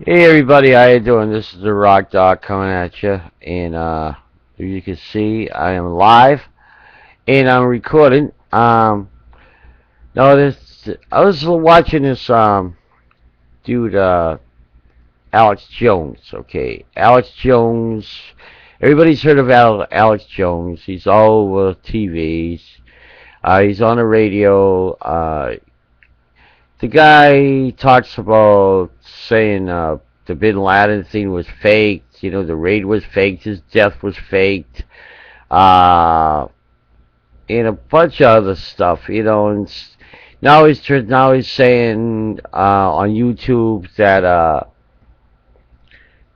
Hey everybody, how you doing? This is the Rock Dog coming at you, and as you can see, I am live and I'm recording. No, this I was watching this dude, Alex Jones. Okay, Alex Jones. Everybody's heard of Alex Jones. He's all over TVs. He's on the radio. The guy talks about saying the Bin Laden thing was faked. You know, the raid was faked. His death was faked. Uh, and a bunch of other stuff. You know, and now he's saying on YouTube that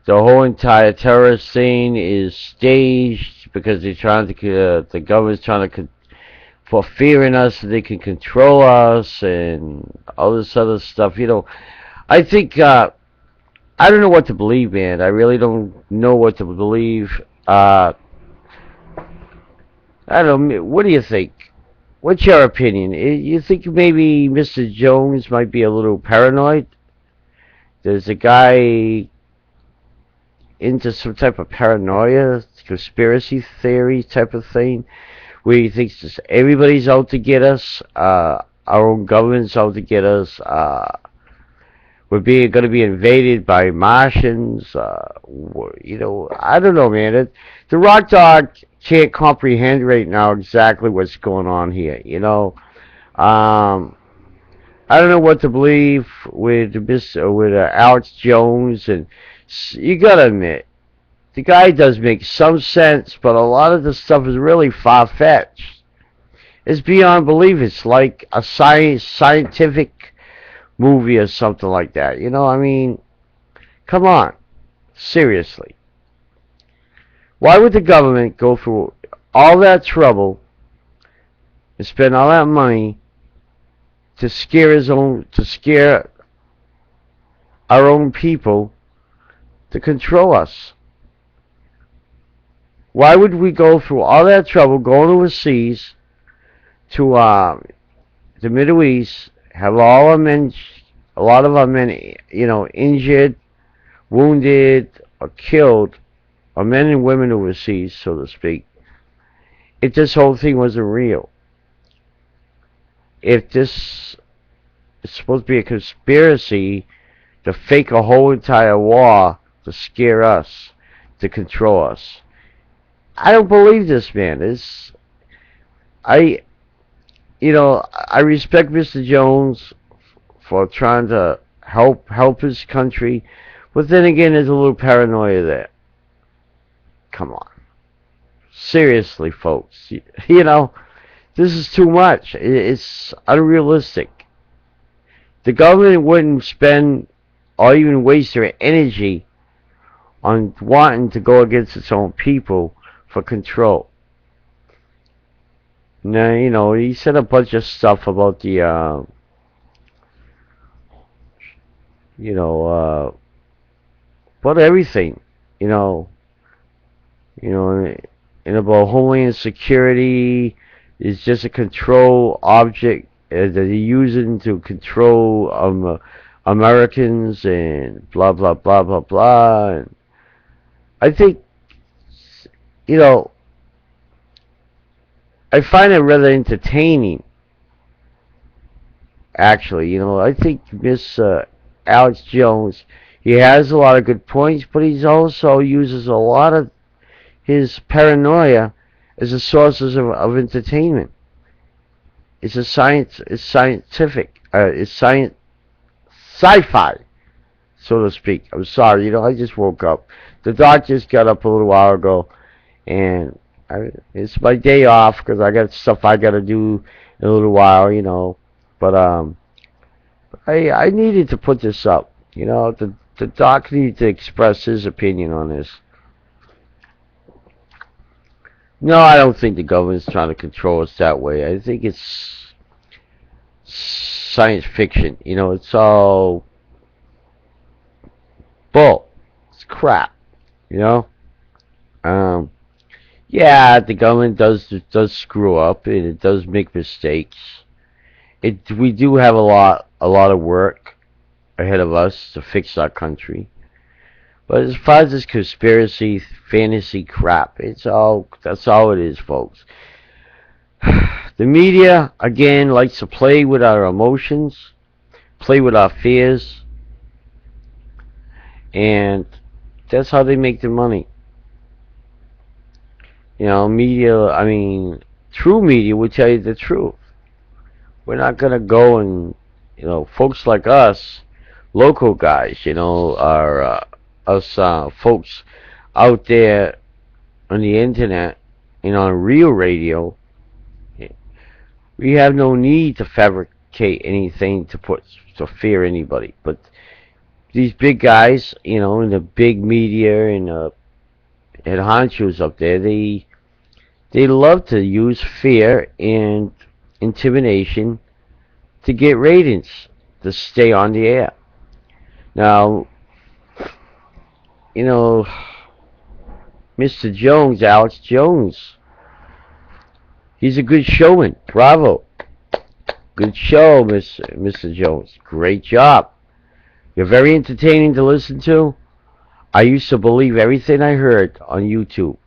the whole entire terrorist thing is staged because they're trying to the government's trying to for fearing us so they can control us and all this other stuff. You know, I think I don't know what to believe, man. I really don't know what to believe. I don't know. What do you think? What's your opinion? You think maybe Mr. Jones might be a little paranoid? There's a guy into some type of paranoia, conspiracy theory type of thing, where he thinks just everybody's out to get us. Our own government's out to get us. We're being going to be invaded by Martians. You know, I don't know, man. The Rock Dog can't comprehend right now exactly what's going on here. You know, um, I don't know what to believe with Alex Jones, and you gotta admit the guy does make some sense, but a lot of the stuff is really far fetched. It's beyond belief. It's like a scientific movie or something like that. You know, I mean, come on. Seriously. Why would the government go through all that trouble and spend all that money to scare our own people to control us? Why would we go through all that trouble going overseas to the Middle East, have all our men, a lot of our men, you know, injured, wounded, or killed, or men and women overseas, so to speak, if this whole thing wasn't real? If this is supposed to be a conspiracy to fake a whole entire war to scare us, to control us. I don't believe this, man. I, you know, I respect Mr. Jones for trying to help his country, but then again, there's a little paranoia there. Come on, seriously, folks. You know, this is too much. It's unrealistic. The government wouldn't spend or even waste their energy on wanting to go against its own people for control. Now, you know, he said a bunch of stuff about the, you know, about everything, you know, you know, and about Homeland Security is just a control object that they're using to control Americans and blah blah blah blah blah. And I think, you know, I find it rather entertaining. Actually, you know, I think Miss Alex Jones, he has a lot of good points, but he also uses a lot of his paranoia as a source of entertainment. It's a science. It's scientific. It's sci-fi, so to speak. I'm sorry. You know, I just woke up. The doc just got up a little while ago, and it's my day off because I got stuff I got to do in a little while. You know, but I needed to put this up. You know, the doc needed to express his opinion on this. No, I don't think the government's trying to control us that way. I think it's science fiction. You know, it's all bull. It's crap. You know. Um, yeah, the government does screw up and it does make mistakes. We do have a lot of work ahead of us to fix our country. But as far as this conspiracy, fantasy crap, that's all it is, folks. The media, again, likes to play with our emotions, play with our fears, and that's how they make their money. You know, media, I mean, true media will tell you the truth. We're not going to go and, you know, folks like us, local guys, you know, are us folks out there on the internet and on real radio. We have no need to fabricate anything to fear anybody. But these big guys, you know, in the big media and head honchos up there, they love to use fear and intimidation to get ratings to stay on the air. Now, you know, Mr. Jones, Alex Jones, he's a good showman. Bravo. Good show, Mr. Jones. Great job. You're very entertaining to listen to. I used to believe everything I heard on YouTube.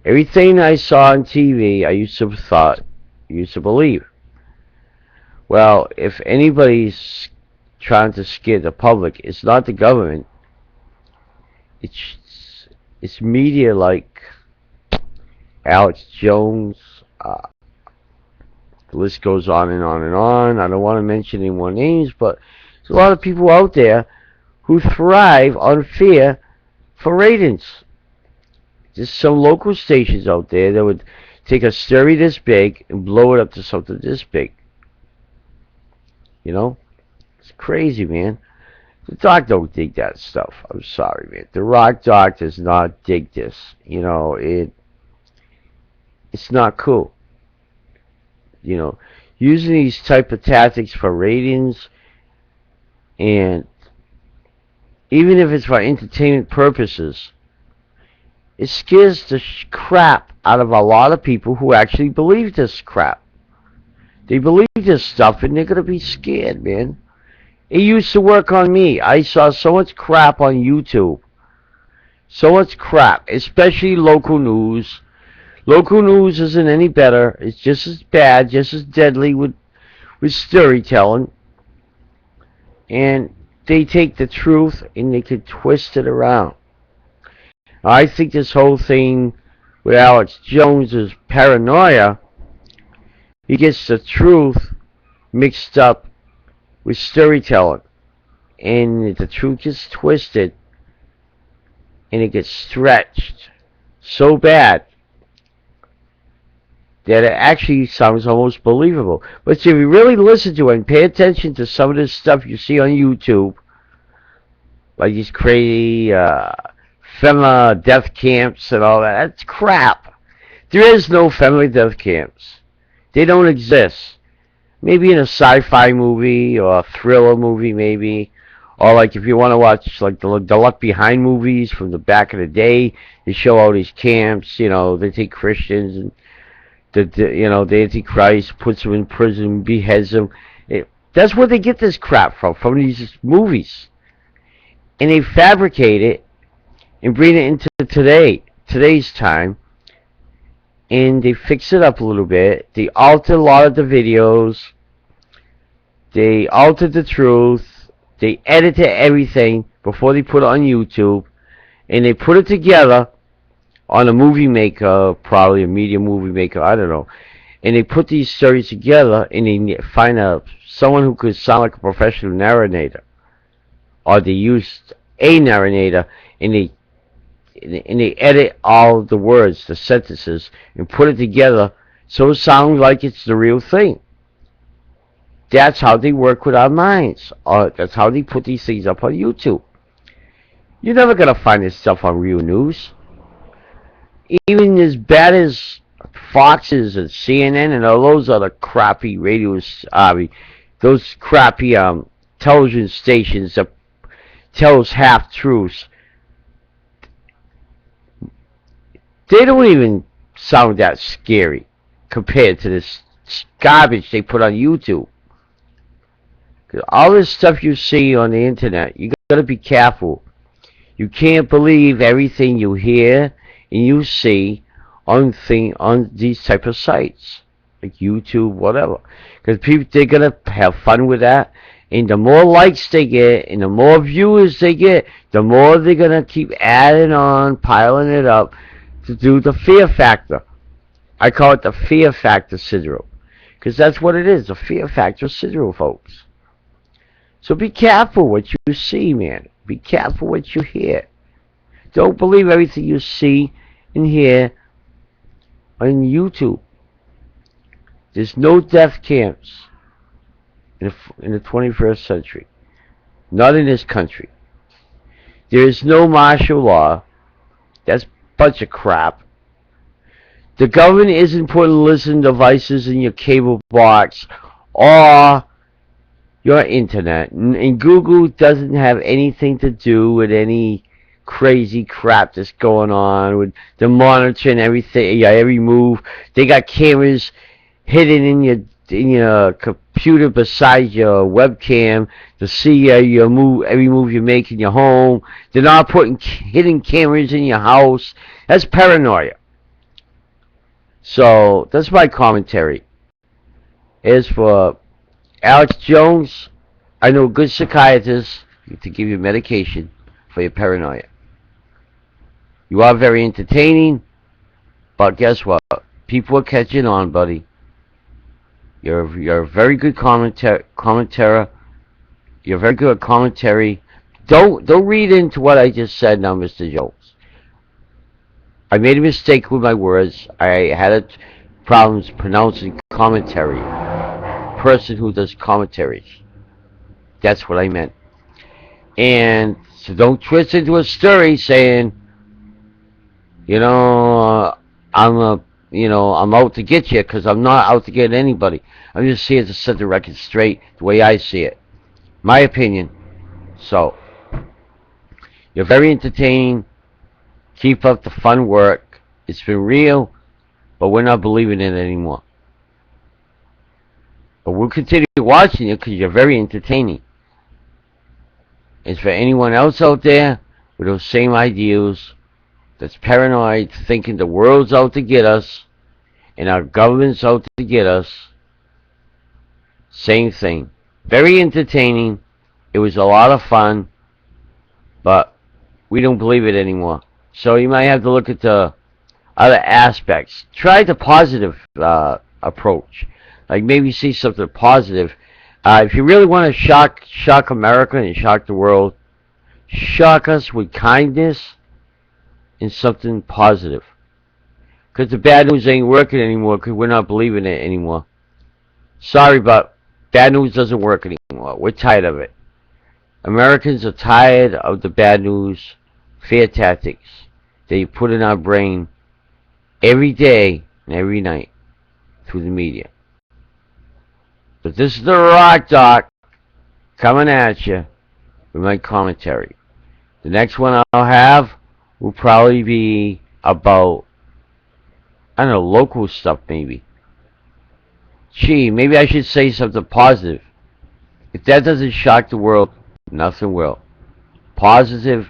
Everything I saw on TV, I used to believe. Well, if anybody's trying to scare the public, it's not the government. It's media like Alex Jones. The list goes on and on and on. I don't want to mention any more names, but there's a lot of people out there who thrive on fear for ratings. There's some local stations out there that would take a story this big and blow it up to something this big. You know? It's crazy, man. The Doc don't dig that stuff. I'm sorry, man. The Rock Doc does not dig this. You know, it's not cool. You know, using these type of tactics for ratings, and even if it's for entertainment purposes, it scares the crap out of a lot of people who actually believe this crap. They believe this stuff and they're going to be scared, man. It used to work on me. I saw so much crap on YouTube. So much crap, especially local news. Local news isn't any better. It's just as bad, just as deadly with storytelling. And they take the truth and they can twist it around. I think this whole thing with Alex Jones is paranoia. He gets the truth mixed up with storytelling. And the truth gets twisted and it gets stretched so bad that it actually sounds almost believable. But if you really listen to it and pay attention to some of this stuff you see on YouTube, like these crazy FEMA death camps and all that, that's crap. There is no FEMA death camps. They don't exist. Maybe in a sci-fi movie or a thriller movie, maybe. Or like if you want to watch like the Left Behind movies from the back of the day, they show all these camps, you know, they take Christians and the Antichrist puts them in prison, beheads them. That's where they get this crap from these movies. And they fabricate it and bring it into today's time. And they fix it up a little bit. They alter a lot of the videos. They alter the truth. They edit everything before they put it on YouTube. And they put it together on a movie maker, probably a media movie maker, I don't know. And they put these stories together and they find someone who could sound like a professional narrator. Or they used a narrator and they edit all the words, the sentences, and put it together so it sounds like it's the real thing. That's how they work with our minds. That's how they put these things up on YouTube. You're never going to find this stuff on real news. Even as bad as Fox's and CNN and all those other crappy radios, those crappy television stations that tell us half-truths, they don't even sound that scary compared to this garbage they put on YouTube. All this stuff you see on the internet, you got to be careful. You can't believe everything you hear and you see on these type of sites like YouTube, whatever. Because people, they're gonna have fun with that, and the more likes they get and the more viewers they get, the more they're gonna keep adding on, piling it up to do the fear factor. I call it the fear factor syndrome, because that's what it is, the fear factor syndrome, folks. So be careful what you see, man. Be careful what you hear. Don't believe everything you see and hear on YouTube. There's no death camps in the 21st century. Not in this country. There is no martial law. That's a bunch of crap. The government isn't putting listening devices in your cable box or your internet. And Google doesn't have anything to do with any crazy crap that's going on with the monitoring everything, every move. They got cameras hidden in your computer beside your webcam to see your move, every move you make in your home. They're not putting hidden cameras in your house. That's paranoia. So that's my commentary. As for Alex Jones, I know a good psychiatrist to give you medication for your paranoia. You are very entertaining, but guess what? People are catching on, buddy. You're a very good commentator. You're very good at commentary. Don't read into what I just said now, Mr. Jones. I made a mistake with my words. I had problems pronouncing commentary. Person who does commentaries. That's what I meant. And so don't twist into a story saying, I'm out to get you, because I'm not out to get anybody. I'm just here to set the record straight the way I see it. My opinion. So, you're very entertaining. Keep up the fun work. It's been real, but we're not believing in it anymore. But we'll continue watching you because you're very entertaining. As for anyone else out there with those same ideals, that's paranoid, thinking the world's out to get us, and our government's out to get us, same thing. Very entertaining. It was a lot of fun, but we don't believe it anymore. So you might have to look at the other aspects. Try the positive approach. Like maybe see something positive. If you really want to shock America and shock the world, shock us with kindness and something positive. Because the bad news ain't working anymore because we're not believing it anymore. Sorry, but bad news doesn't work anymore. We're tired of it. Americans are tired of the bad news, fear tactics that you put in our brain every day and every night through the media. But this is the Rock Doc coming at you with my commentary. The next one I'll have will probably be about, I don't know, local stuff maybe. Gee, maybe I should say something positive. If that doesn't shock the world, nothing will. Positive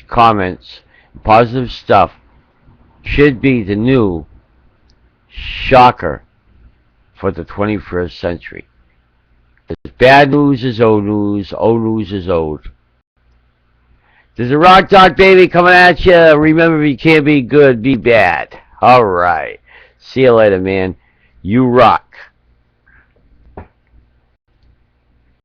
comments, positive stuff should be the new shocker for the 21st century. Bad news is old news is old. There's a Rock Doc, baby, coming at you. Remember, if you can't be good, be bad. Alright. See you later, man. You rock.